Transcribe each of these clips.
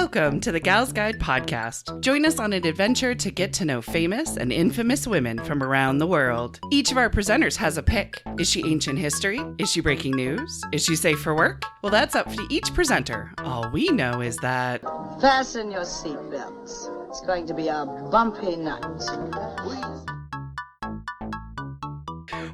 Welcome to the Gals Guide podcast. Join us on an adventure to get to know famous and infamous women from around the world. Each of our presenters has a pick. Is she ancient history? Is she breaking news? Is she safe for work? Well, that's up to each presenter. All we know is that... Fasten your seatbelts. It's going to be a bumpy night.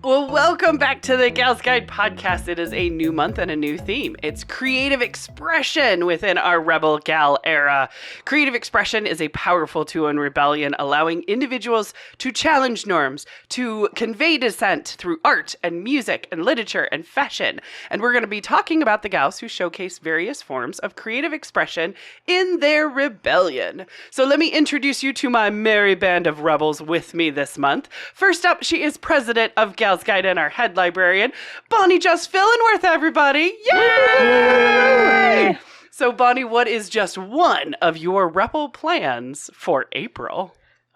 Well, welcome back to the Gals Guide podcast. It is a new month and a new theme. It's creative expression within our rebel gal era. Creative expression is a powerful tool in rebellion, allowing individuals to challenge norms, to convey dissent through art and music and literature and fashion. And we're going to be talking about the gals who showcase various forms of creative expression in their rebellion. So let me introduce you to my merry band of rebels with me this month. First up, she is president of Gals Guide and our head librarian, Bonnie Just Fillenworth, everybody. Yay! So, Bonnie, what is just one of your rebel plans for April?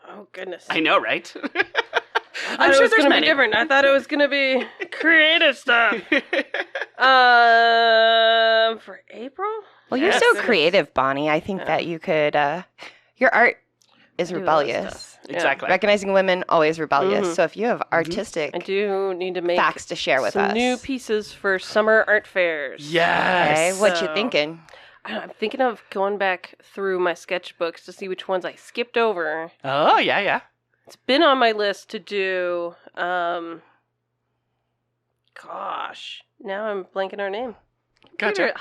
Oh, goodness. I know, right? I'm sure there's many. Different. I thought it was going to be creative stuff. For April? Well, you're so creative, Bonnie. I think that you could, your art is rebellious. Exactly. Recognizing women, always rebellious. Mm-hmm. So if you have artistic I do need to make facts to share with us. New pieces for summer art fairs. Yes. Okay, what you thinking? I'm thinking of going back through my sketchbooks to see which ones I skipped over. Oh, yeah. It's been on my list to do, now I'm blanking her name. Gotcha.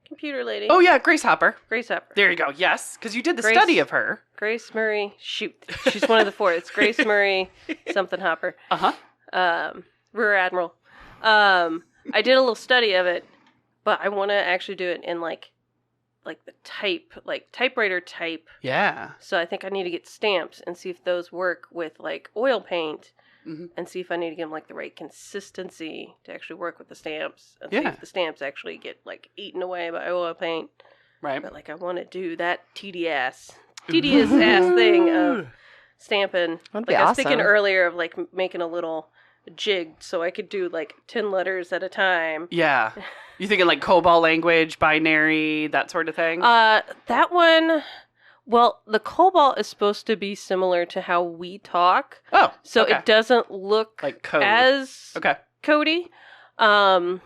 Computer lady. Oh, yeah, Grace Hopper. Grace Hopper. There you go. Yes, because you did the study of her. Grace Murray. Shoot. She's one of the four. It's Grace Murray something Hopper. Uh-huh. Rear Admiral. I did a little study of it, but I want to actually do it in like the typewriter type. Yeah. So I think I need to get stamps and see if those work with like oil paint. Mm-hmm. And see if I need to give them like the right consistency to actually work with the stamps. And see if the stamps actually get like eaten away by oil paint. Right. But like I want to do that tedious ass thing of stamping. That'd like be I was awesome. thinking earlier of like making a little jig so I could do like 10 letters at a time. Yeah. You thinking like COBOL language, binary, that sort of thing? That one... Well, the COBOL is supposed to be similar to how we talk. Oh, so okay. it doesn't look like code. as okay. codey.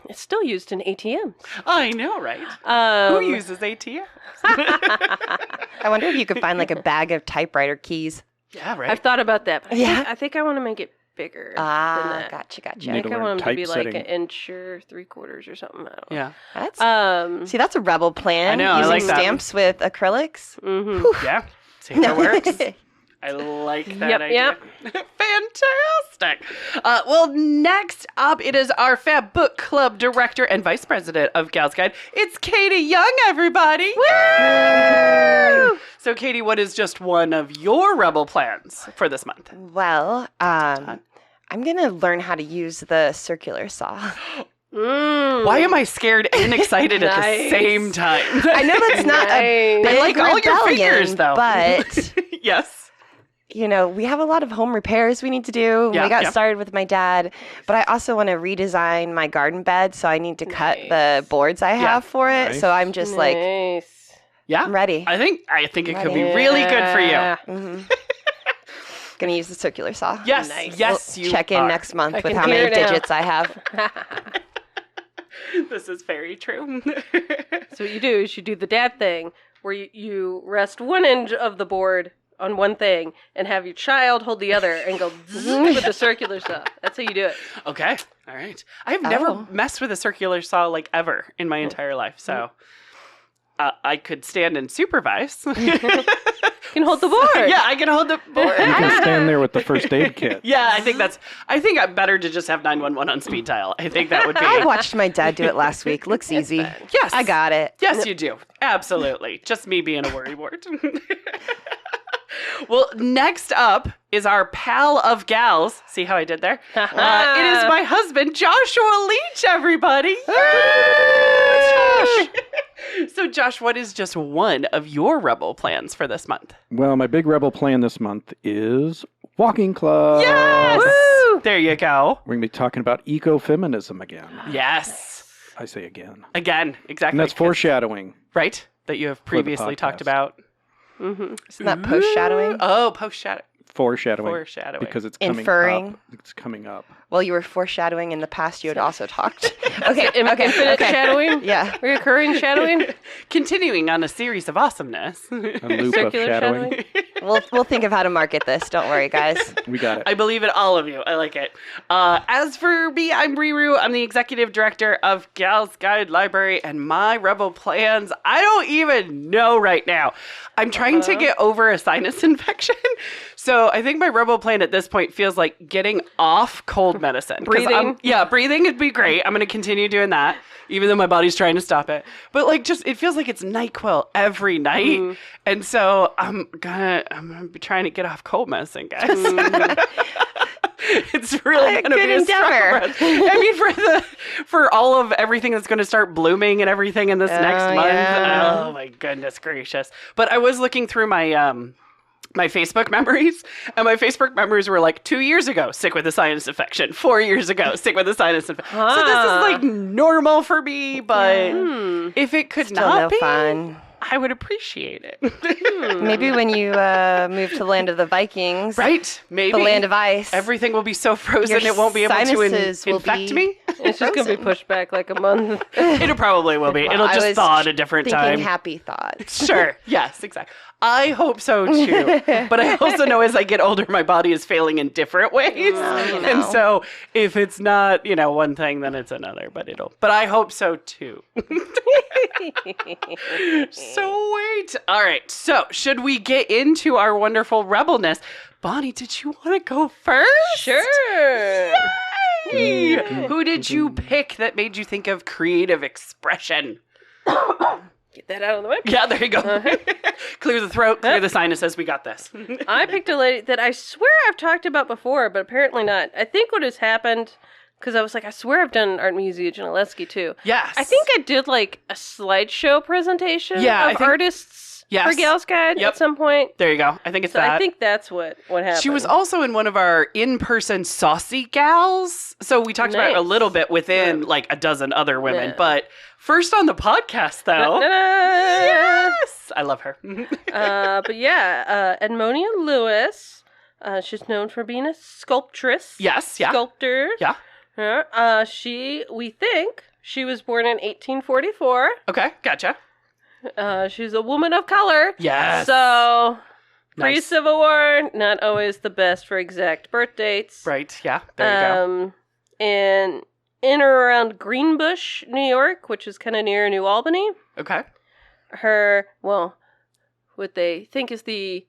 It's still used in ATMs. I know, right? Who uses ATMs? I wonder if you could find like a bag of typewriter keys. Yeah, right. I've thought about that. But Yeah. I think I want to make it bigger than that. Gotcha. I think I want them to be like an inch or 3/4 or something. I don't know. Yeah. See, that's a rebel plan. I know, Using I like that. stamps with acrylics. Mm-hmm. Yeah. See if it works. I like that idea. Yep. Fantastic. Well, next up, it is our Fab Book Club director and vice president of Gals Guide. It's Katie Young, everybody. Woo! So, Katie, what is just one of your rebel plans for this month? Well, I'm going to learn how to use the circular saw. Why am I scared and excited at the same time? I know that's not a big I like all your rebellion, fingers, though. But... Yes. You know, we have a lot of home repairs we need to do. Yeah, we got started with my dad, but I also want to redesign my garden bed, so I need to cut the boards I have for it. Nice. So I'm just like, Yeah, I'm ready. I think it could be really good for you. Mm-hmm. Gonna use the circular saw. Yes, Nice. yes, We'll you check in are. next month I with can how hear many it now. digits I have. This is very true. So what you do is you do the dad thing where you rest one end of the board on one thing and have your child hold the other and go zzz with the circular saw. That's how you do it. Okay, all right. I've never messed with a circular saw like ever in my entire life, so I could stand and supervise. You can hold the board. Yeah, I can hold the board. You can stand there with the first aid kit. Yeah, I think I'm better to just have 911 on speed dial. I think that would be. I watched my dad do it last week. Looks easy. Yes, I got it. Yes, you do. Absolutely. Just me being a worrywart. Well, next up is our pal of gals. See how I did there? It is my husband, Joshua Leach, everybody. Josh. So, Josh, what is just one of your rebel plans for this month? Well, my big rebel plan this month is walking club. Yes! Woo! There you go. We're going to be talking about ecofeminism again. Yes. I say again. Again, exactly. And that's foreshadowing. Right? that you have previously talked podcast. about. Mm-hmm. Isn't that post-shadowing? Oh, post-shadowing. Foreshadowing. Because Because it's coming Inferring. up. It's coming up. Well, you were foreshadowing in the past. You had also talked. Okay. Infinite shadowing? Yeah. Recurring shadowing? continuing on a series of awesomeness. A loop Circular of shadowing. We'll think of how to market this. Don't worry, guys. We got it. I believe in all of you. I like it. As for me, I'm Riru. I'm the executive director of Gal's Guide Library, and my rebel plans, I don't even know right now. I'm trying to get over a sinus infection. So I think my rebel plan at this point feels like getting off cold medicine. 'Cause Breathing? Breathing would be great. I'm going to continue doing that, even though my body's trying to stop it. But like, just it feels like it's NyQuil every night, and so I'm gonna be trying to get off cold medicine, guys. It's really going to be a struggle. I mean, for all of everything that's going to start blooming and everything in this next month. yeah. Oh my goodness gracious! But I was looking through my my Facebook memories, and my Facebook memories were like 2 years ago, sick with a sinus infection. 4 years ago, sick with a sinus infection. So this is like normal for me, but if it could Still not no be, fun. I would appreciate it. Maybe when you move to the land of the Vikings, Right? Maybe. the land of ice. Everything will be so frozen Your it won't be able to sinuses will infect be- me. It's just going to be pushed back like a month. It probably will be. It'll I just was thaw at a different thinking time. happy thoughts. Sure. Yes, exactly. I hope so too. But I also know as I get older, my body is failing in different ways. And so if it's not, one thing, then it's another. But I hope so too. So wait. All right. So should we get into our wonderful rebelness? Bonnie, did you want to go first? Sure. Yay! Who did you pick that made you think of creative expression? Get that out of the way. Yeah, there you go. Clear the throat, clear the sinuses. We got this. I picked a lady that I swear I've talked about before, but apparently not. I think what has happened, because I was like, I swear I've done Art Museum Janaleski too. Yes. I think I did like a slideshow presentation I of think- artists for Gal's Guide Yep. at some point. There you go. I think it's So that. I think that's what happened. She was also in one of our in-person saucy gals. So we talked about it a Nice. little bit within like a dozen other women. Yeah. But first on the podcast, though. Ta-da! Yes! I love her. But yeah, Edmonia Lewis. She's known for being a sculptress. Yes, yeah. Sculptor. Yeah. We think she was born in 1844. Okay, gotcha. She's a woman of color. Yes. So, Nice. pre-Civil War, not always the best for exact birth dates. Right, yeah. There you go. And in or around Greenbush, New York, which is kind of near New Albany. Okay. What they think is the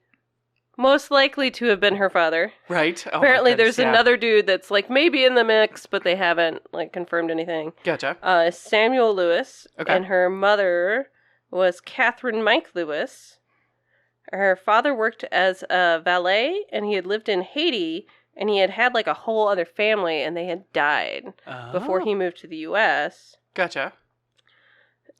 most likely to have been her father. Right. Oh, my Apparently, goodness, there's yeah. another dude that's like maybe in the mix, but they haven't like confirmed anything. Gotcha. Samuel Lewis, Okay. and her mother was Catherine Mike Lewis. Her father worked as a valet, and he had lived in Haiti, and he had like a whole other family, and they had died before he moved to the U.S. Gotcha.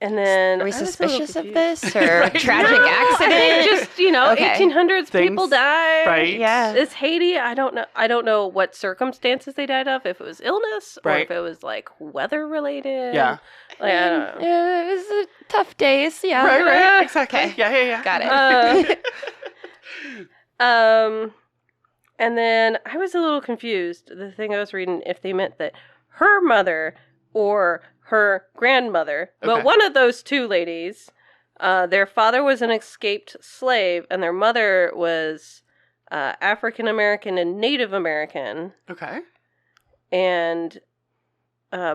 And then Are we I was a little suspicious of confused. this or Right. tragic No, accident? I think just Okay. 1800s people Things- died. Right. Yeah. It's Haiti. I don't know. I don't know what circumstances they died of. If it was illness or Right. if it was like weather related. Yeah. Like, I don't know. It was a tough days. Yeah. Right. Exactly. Okay. Yeah. Got it. And then I was a little confused. The thing I was reading, if they meant that her mother or her grandmother, Okay. but one of those two ladies, their father was an escaped slave, and their mother was African American and Native American, Okay. and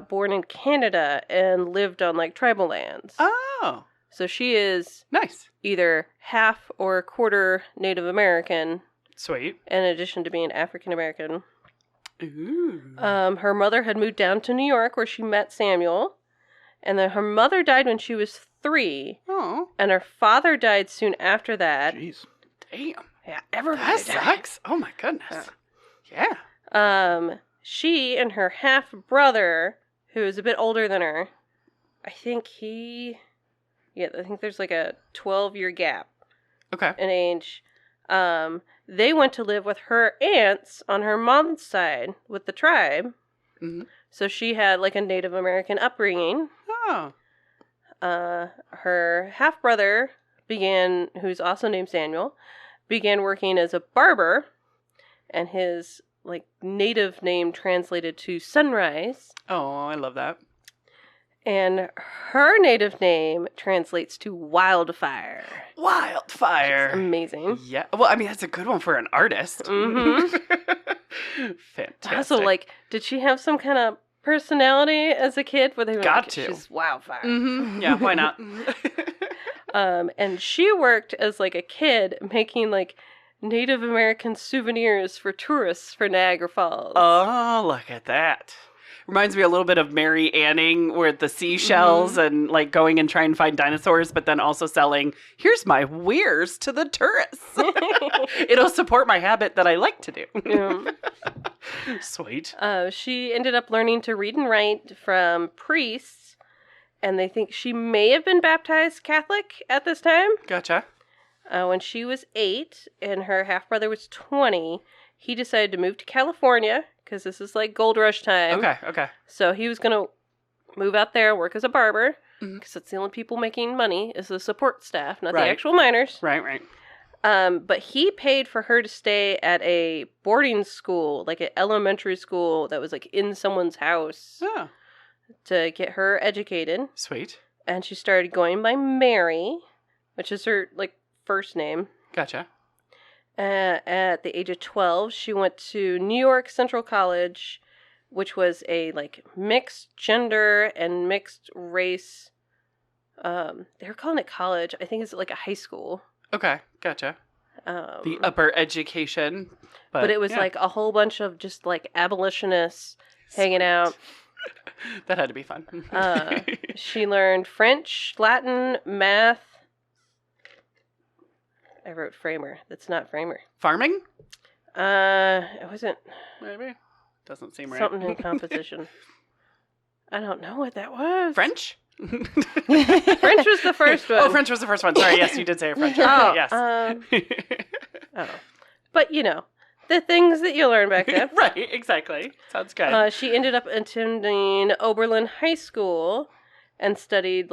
born in Canada and lived on like tribal lands. Oh, So she is nice. either half or a quarter Native American, Sweet. in addition to being African American. Ooh. Her mother had moved down to New York where she met Samuel, and then her mother died when she was 3, Oh. and her father died soon after that. Jeez. Damn. Yeah, everybody That died. sucks. Oh my goodness. Yeah. She and her half brother, who is a bit older than her, I think there's like a 12-year gap Okay. in age. They went to live with her aunts on her mom's side with the tribe. Mhm. So she had like a Native American upbringing. Oh. her half-brother who's also named Samuel, began working as a barber, and his native name translated to sunrise. Oh, I love that. And her native name translates to wildfire. Wildfire. Amazing. Yeah. Well, I mean, that's a good one for an artist. Mm-hmm. Fantastic. Also, did she have some kind of personality as a kid? Where they were she's wildfire. Mm-hmm. Yeah, why not? And she worked as a kid making Native American souvenirs for tourists for Niagara Falls. Oh, look at that. Reminds me a little bit of Mary Anning, where the seashells and going and trying to find dinosaurs, but then also selling, here's my wares to the tourists. It'll support my habit that I like to do. Yeah. Sweet. She ended up learning to read and write from priests, and they think she may have been baptized Catholic at this time. Gotcha. When she was 8 and her half-brother was 20, he decided to move to California, because this is gold rush time. Okay. So he was going to move out there, work as a barber, because it's the only people making money is the support staff, not the actual miners. Right. But he paid for her to stay at a boarding school, an elementary school that was in someone's house to get her educated. Sweet. And she started going by Mary, which is her first name. Gotcha. At the age of 12, she went to New York Central College, which was a mixed gender and mixed race. They were calling it college. I think it's a high school. Okay, gotcha. The upper education, but it was a whole bunch of just abolitionists hanging out. That had to be fun. She learned French, Latin, math. I wrote framer. That's not framer. Farming? It wasn't. Maybe. Doesn't seem right. Something in composition. I don't know what that was. French? French was the first one. Oh, French was the first one. Sorry, yes, you did say French. Okay, yes. But, the things that you learn back then. Right, exactly. Sounds good. She ended up attending Oberlin High School and studied,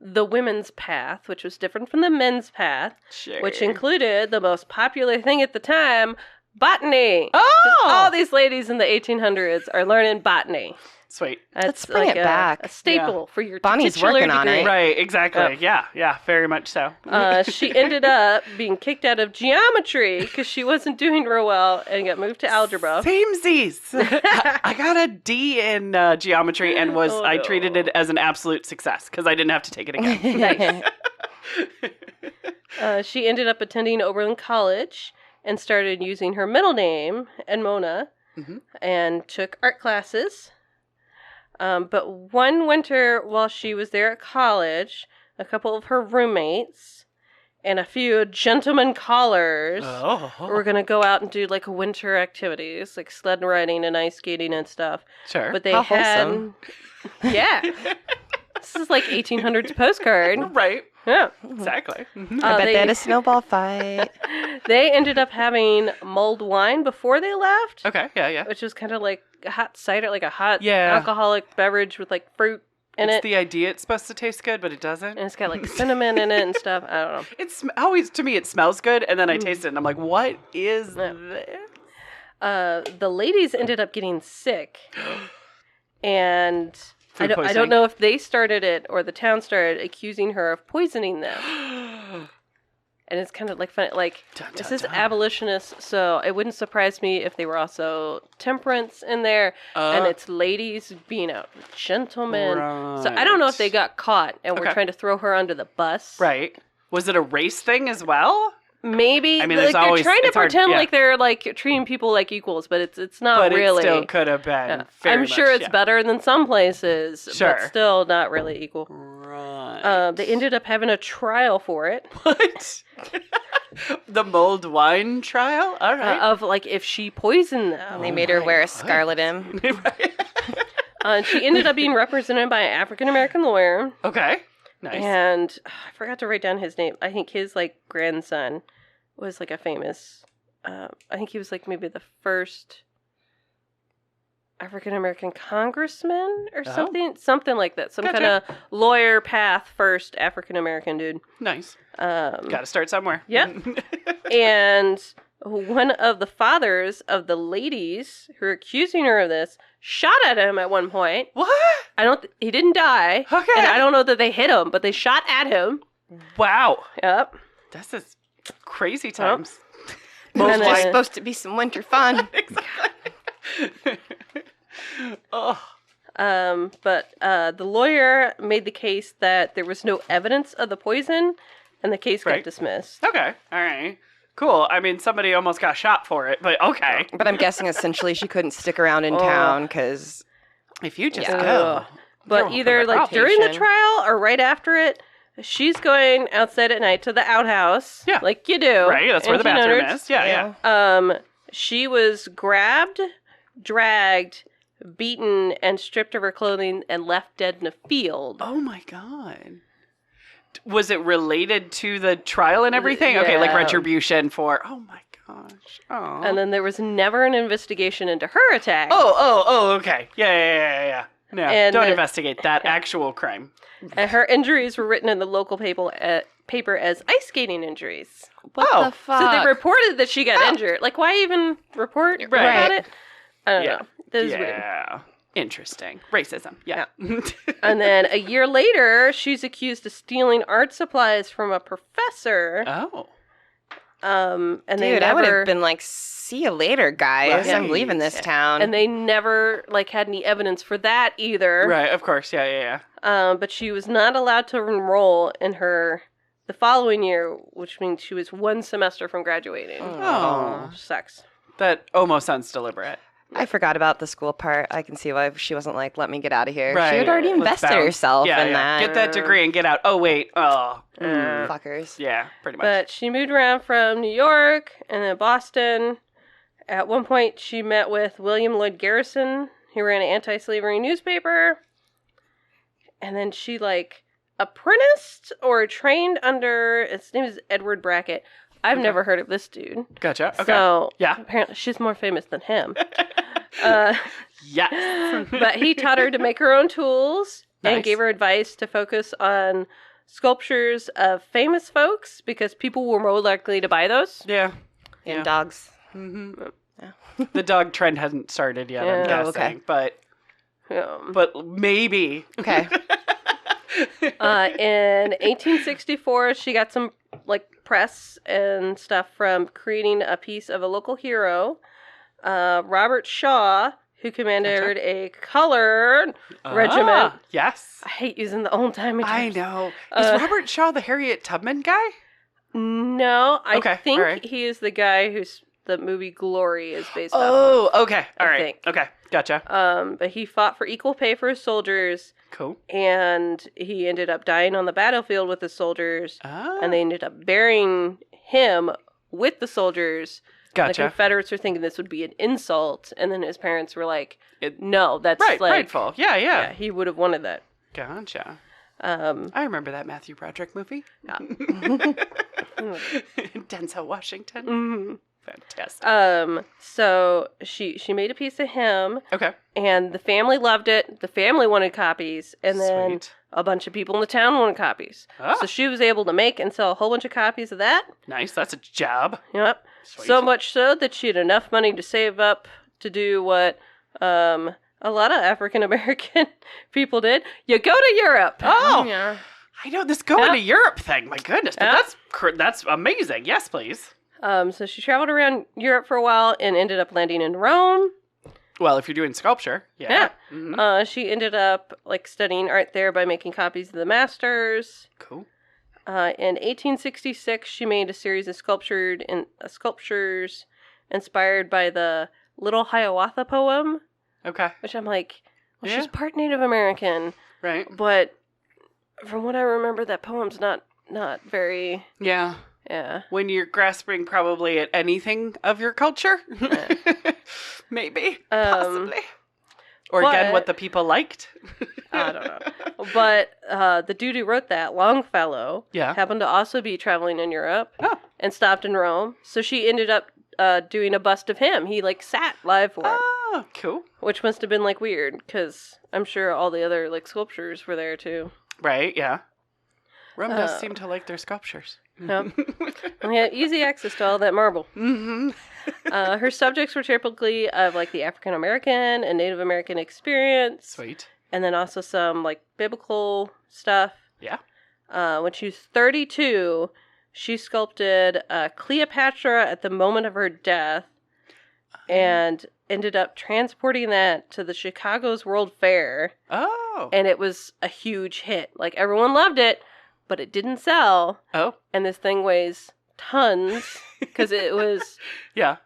the women's path, which was different from the men's path, which included the most popular thing at the time, botany. Oh! All these ladies in the 1800s are learning botany. Sweet. Let's bring it back. A staple for your Bonnie's titular working on degree. it. Right, exactly. Yeah, very much so. She ended up being kicked out of geometry because she wasn't doing real well and got moved to algebra. Samesies. I got a D in geometry and I treated it as an absolute success because I didn't have to take it again. Nice. She ended up attending Oberlin College and started using her middle name, Edmona, and took art classes. But one winter while she was there at college, a couple of her roommates and a few gentlemen callers were going to go out and do winter activities, sled riding and ice skating and stuff. Sure. But they How had... wholesome. Yeah. This is 1800s postcard. Right. Yeah. Exactly. I bet they had a snowball fight. They ended up having mulled wine before they left. Okay, yeah. Which was kind of like a hot cider, a hot Yeah. alcoholic beverage with fruit in It's it. the idea it's supposed to taste good, but it doesn't. And it's got cinnamon in it and stuff. I don't know. It's always, to me, it smells good, and then I taste it, and I'm like, what is this? The ladies ended up getting sick. And Food I poisoning. don't know if they started it or the town started accusing her of poisoning them. And it's kind of funny. Dun, This dun, is dun. abolitionists, so it wouldn't surprise me if they were also temperance in there. And it's ladies being out with gentlemen. So I don't know if they got caught and were Okay. trying to throw her under the bus. Right. Was it a race thing as well? Maybe. I mean, there's they're always- trying to it's hard- pretend yeah. like they're treating people like equals, but it's not But really. it still could have been. Yeah. Very I'm sure much, it's yeah. better than some places, Sure. but still not really equal. Right. They ended up having a trial for it. What? The mulled wine trial? All right. Of if she poisoned them. They made her wear a scarlet M. And she ended up being represented by an African American lawyer. Okay. Nice. And I forgot to write down his name. I think his grandson was a famous. I think he was maybe the first African American congressman or something like that. Some kind of lawyer path first African American dude. Nice. Got to start somewhere. Yep. And one of the fathers of the ladies who are accusing her of this shot at him at one point. What? He didn't die. Okay. And I don't know that they hit him, but they shot at him. Wow. Yep. This is crazy times. Most just supposed to be some winter fun. Oh. But the lawyer made the case that there was no evidence of the poison, and the case got dismissed. Okay. All right. Cool. I mean, somebody almost got shot for it, but okay. But I'm guessing essentially she couldn't stick around in town because if you just go. But either like during the trial or right after it, she's going outside at night to the outhouse. Yeah. Like you do. Right. That's where the bathroom is. Yeah. She was grabbed, dragged, beaten, and stripped of her clothing and left dead in a field. Oh my God. Was it related to the trial and everything? Yeah. Okay, like retribution for, oh my gosh. Oh. And then there was never an investigation into her attack. Oh, okay. Yeah. No, And don't investigate that actual crime. And her injuries were written in the local paper as ice skating injuries. what the fuck? So they reported that she got injured. Like, why even report about it? I don't know. That is weird. Interesting. Racism. Yeah. And then a year later, she's accused of stealing art supplies from a professor. Oh. And Dude, I would have been like, see you later, guys. Right. I'm leaving this town. And they never had any evidence for that either. Right, of course. Yeah. But she was not allowed to enroll in the following year, which means she was one semester from graduating. Oh. Sucks. That almost sounds deliberate. I forgot about the school part. I can see why she wasn't like, let me get out of here. Right. She had already invested herself in that. Get that degree and get out. Oh, wait. Oh. Fuckers. Yeah, pretty much. But she moved around from New York and then Boston. At one point, she met with William Lloyd Garrison, who ran an anti-slavery newspaper. And then she, apprenticed or trained under, his name is Edward Brackett. I've never heard of this dude. Gotcha. Okay. So, yeah. Apparently, she's more famous than him. Yes. But he taught her to make her own tools and gave her advice to focus on sculptures of famous folks because people were more likely to buy those. Yeah. And dogs. Mm-hmm. Yeah. The dog trend hasn't started yet, I'm guessing. Okay. But maybe. Okay. In 1864, she got some press and stuff from creating a piece of a local hero, Robert Shaw, who commanded a colored regiment. Yes. I hate using the old-timey terms. I know. Is Robert Shaw the Harriet Tubman guy? No, I think he is the guy who's the movie Glory is based off of. Oh, okay. All right. think. Okay. Gotcha. But he fought for equal pay for his soldiers. Cool. And he ended up dying on the battlefield with his soldiers. Oh. And they ended up burying him with the soldiers. Gotcha. The Confederates were thinking this would be an insult. And then his parents were like, no, that's rightful. Yeah. he would have wanted that. Gotcha. I remember that Matthew Broderick movie. Yeah. Denzel Washington. Mm-hmm. Fantastic. So she made a piece of him. Okay. And the family loved it. The family wanted copies. And then Sweet. a bunch of people in the town wanted copies. Oh. So she was able to make and sell a whole bunch of copies of that. Nice. That's a job. Yep. Sweet. So much so that she had enough money to save up to do what a lot of African American people did. You go to Europe. Oh. Yeah. I know this going to Europe thing. My goodness. But that's amazing. Yes, please. So she traveled around Europe for a while and ended up landing in Rome. Well, if you're doing sculpture, yeah. Mm-hmm. She ended up studying art there by making copies of the masters. Cool. In 1866, she made a series of sculptures inspired by the Little Hiawatha poem. Okay. Which I'm like, well, she's part Native American, right? But from what I remember, that poem's not very. Yeah. Yeah. When you're grasping probably at anything of your culture. Maybe. Possibly. Or again, what the people liked. I don't know. But the dude who wrote that, Longfellow, happened to also be traveling in Europe and stopped in Rome. So she ended up doing a bust of him. He sat live for it. Oh, cool. Which must have been, like, weird, because I'm sure all the other, like, sculptures were there, too. Right, yeah. Rome does seem to like their sculptures. Yep. And we had easy access to all that marble. Mm-hmm. Her subjects were typically of, like, the African American and Native American experience. Sweet. And then also some, like, biblical stuff. Yeah. When she was 32, she sculpted Cleopatra at the moment of her death and ended up transporting that to the Chicago's World Fair. Oh. And it was a huge hit. Like, everyone loved it, but it didn't sell. Oh. And this thing weighs tons because it was... Yeah.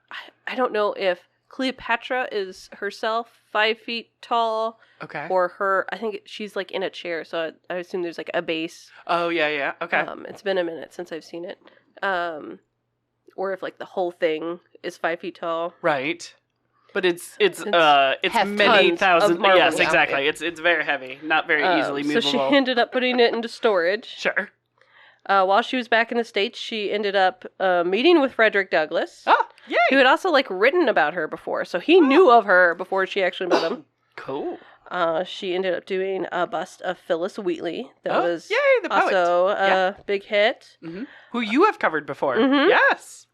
I don't know if Cleopatra is herself 5 feet tall. Okay. Or her... I think she's, like, in a chair, so I assume there's, like, a base. Oh, yeah. Okay. It's been a minute since I've seen it. Or if, like, the whole thing is 5 feet tall. Right. But it's many tons thousand. of marble. Yes, exactly. It's very heavy, not very easily movable. So she ended up putting it into storage. Sure. While she was back in the States, she ended up meeting with Frederick Douglass, Oh, yay! who had also, like, written about her before. So he knew of her before she actually met him. Cool. She ended up doing a bust of Phyllis Wheatley that was yay, the poet. also a big hit. Mm-hmm. Who you have covered before. Mhm. Yes.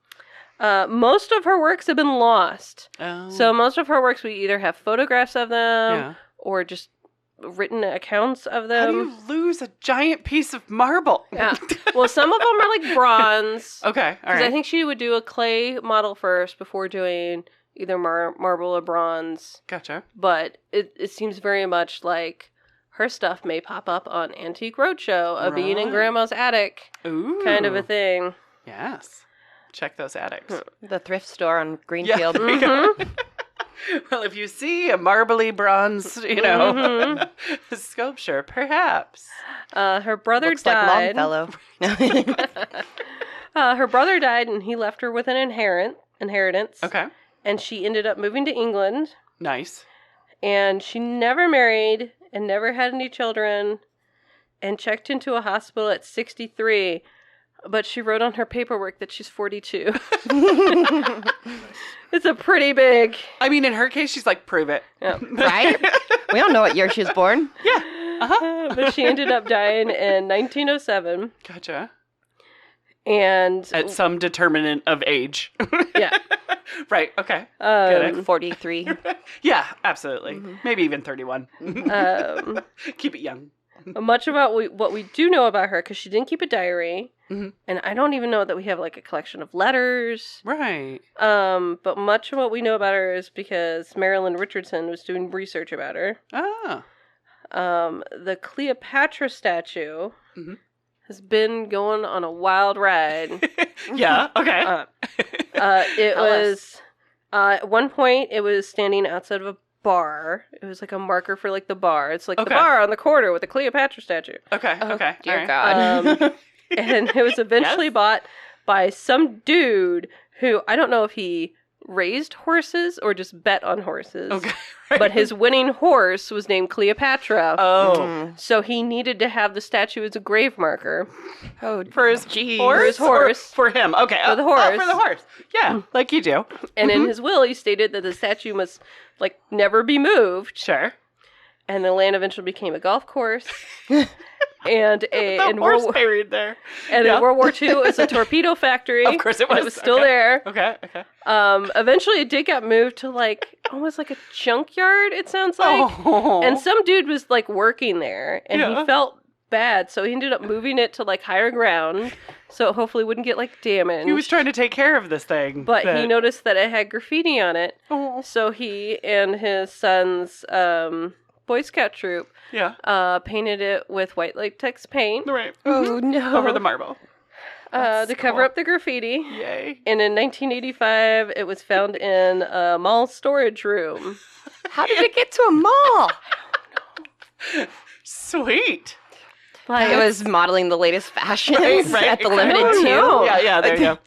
Most of her works have been lost. Oh. So most of her works, we either have photographs of them Yeah. or just written accounts of How them. do you lose a giant piece of marble? Yeah. Well, some of them are like bronze. Okay, all Because right. I think she would do a clay model first before doing either marble or bronze. Gotcha. But it seems very much like her stuff may pop up on Antique Roadshow, a being in Right. Grandma's attic Ooh. kind of a thing. Yes. Check those attics. The thrift store on Greenfield. There you go. Well, if you see a marbly bronze, sculpture, perhaps. Her brother Looks like died. Longfellow. Her brother died, and he left her with an inheritance. Okay. And she ended up moving to England, Nice. and she never married and never had any children, and checked into a hospital at 63. But she wrote on her paperwork that she's 42. It's a pretty big... I mean, in her case, she's like, prove it. Yeah. Right? We don't know what year she was born. Yeah. But she ended up dying in 1907. Gotcha. And... At some determinant of age. Yeah. Right. Okay. Get it. 43. Yeah, absolutely. Maybe even 31. Um, Keep it young. much about what we do know about her, because she didn't keep a diary. Mhm. And I don't even know that we have, like, a collection of letters. Right. But much of what we know about her is because Marilyn Richardson was doing research about her. Ah. The Cleopatra statue Mhm. has been going on a wild ride. Yeah. Okay. It Tell was at one point it was standing outside of a bar. It was like a marker for like the bar. It's like Okay. the bar on the corner with the Cleopatra statue. Okay. Okay. Dear all right. God. And it was eventually Yes. bought by some dude who I don't know if he raised horses or just bet on horses. Okay. But his winning horse was named Cleopatra. Oh. So he needed to have the statue as a grave marker. Oh, For his geez. horse? For his horse. Or for him. Okay. For the Oh, horse. for the horse. Yeah, like you do. And in his will, he stated that the statue must, like, never be moved. Sure. And the land eventually became a golf course. And The in horse World War, buried there. and Yeah. in World War II, it was a torpedo factory. Of course it and was. it was still Okay. there. Okay. Okay. Eventually, it did get moved to, like, almost like a junkyard, it sounds like. Oh. And some dude was, like, working there. And Yeah. he felt bad. So he ended up moving it to, like, higher ground. So it hopefully wouldn't get, like, damaged. He was trying to take care of this thing. But he that- noticed that it had graffiti on it. Oh. So he and his son's Boy Scout troop painted it with white latex paint Right. Oh, no. Over the marble. to cover cool. up the graffiti. Yay. And in 1985, it was found in a mall storage room. How did it get to a mall? Sweet. Like, It was modeling the latest fashions Right, at the exactly. Limited Oh, too. no. Yeah, there you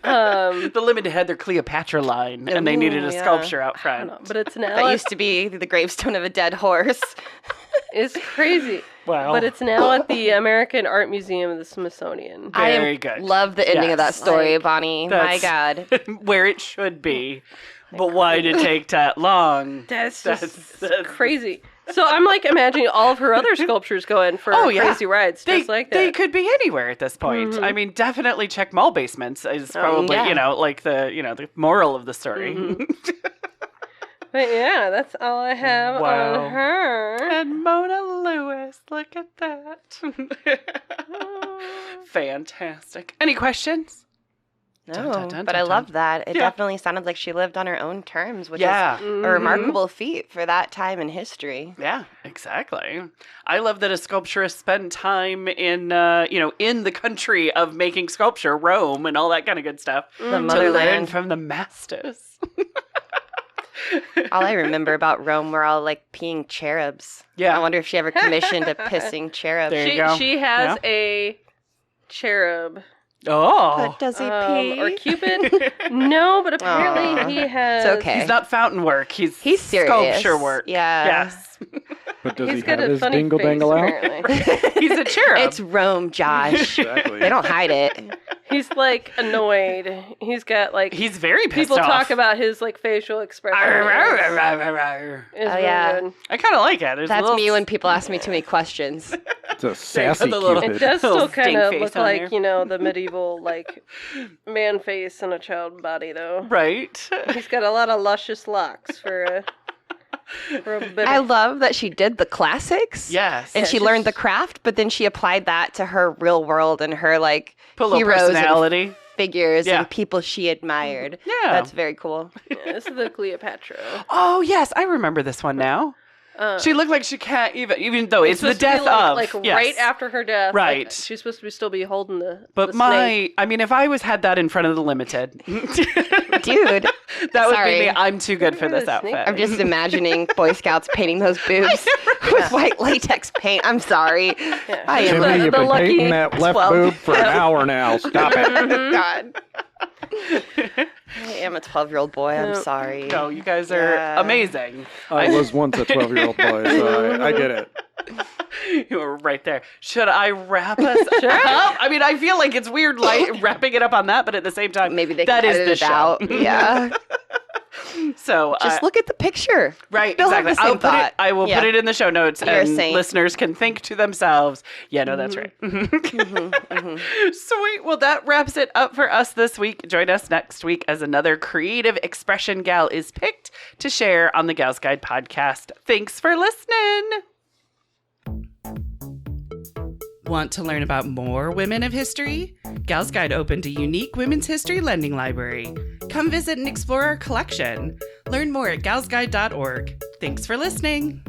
Um, go. The Limited had their Cleopatra line, and they needed a Ooh, yeah. sculpture out I front. don't know, but it's now That used to be the gravestone of a dead horse. it's crazy. Wow. But it's now at the American Art Museum of the Smithsonian. Very good. Love the ending of that Yes. story, Like, Bonnie. My That's- God. Where it should be. But why did it take that long? That's crazy. So I'm like imagining all of her other sculptures going for crazy rides just like that. They could be anywhere at this point. I mean, definitely check mall basements is probably, like the moral of the story. But yeah, that's all I have on her. Edmonia Lewis, look at that. Fantastic. Any questions? No, but I love that. It definitely sounded like she lived on her own terms, which is a remarkable feat for that time in history. Yeah, exactly. I love that a sculpturist spent time in, in the country of making sculpture, Rome, and all that kind of good stuff. The motherland. To learn from the masters. All I remember about Rome were all like peeing cherubs. Yeah. I wonder if she ever commissioned a pissing cherub. There you go. She has a cherub. Oh. But does he pee? Or Cupid? No, but apparently he has... It's okay. He's not fountain work. He's serious. Sculpture work. Yeah. Yes. But does He's he got have a his funny dingle face, dangle out? apparently. He's a cherub. It's Rome, Josh. Exactly. They don't hide it. He's like annoyed. He's got like... He's very pissed people off. talk about his like facial expression. Yeah. I kind of like it. That's me when people ask me too many questions. It's a sassy the little- Cupid. It does still Little kind stink of face look on like, there. the medieval, like, man face in a child body, though. Right. He's got a lot of luscious locks for a bit I of... love that she did the classics. Yes. And she learned the craft, but then she applied that to her real world and her, like, Put a little heroes personality. and figures Yeah. and people she admired. Yeah. That's very cool. Yeah, this is the Cleopatra. Oh, yes. I remember this one now. She looked like she can't even though it's the supposed to be death of. Like yes. right after her death. Right. Like, she's supposed to still be holding the But the snake. if I had that in front of the limited, Dude. that would Sorry. be me. I'm too good for this the snake. outfit. I'm just imagining Boy Scouts painting those boobs with white latex paint. I'm sorry. I am Jimmy, you've the been lucky painting that left 12. boob for an hour now. Stop it. God. I am a 12-year-old boy. I'm sorry. No, you guys are amazing. I was once a 12-year-old boy, so I get it. You were right there. Should I wrap us up? I mean, I feel like it's weird wrapping it up on that, but at the same time, Maybe they that can is edit the it show. out. Yeah. So Just look at the picture. right, They'll have exactly. the same thought. I will Yeah. put it in the show notes, You're a and saint. listeners can think to themselves. Yeah, no, that's right. Sweet. Well, that wraps it up for us this week. Join us next week as another creative expression gal is picked to share on the Gals Guide podcast. Thanks for listening. Want to learn about more women of history? Gals Guide opened a unique women's history lending library. Come visit and explore our collection. Learn more at galsguide.org. Thanks for listening.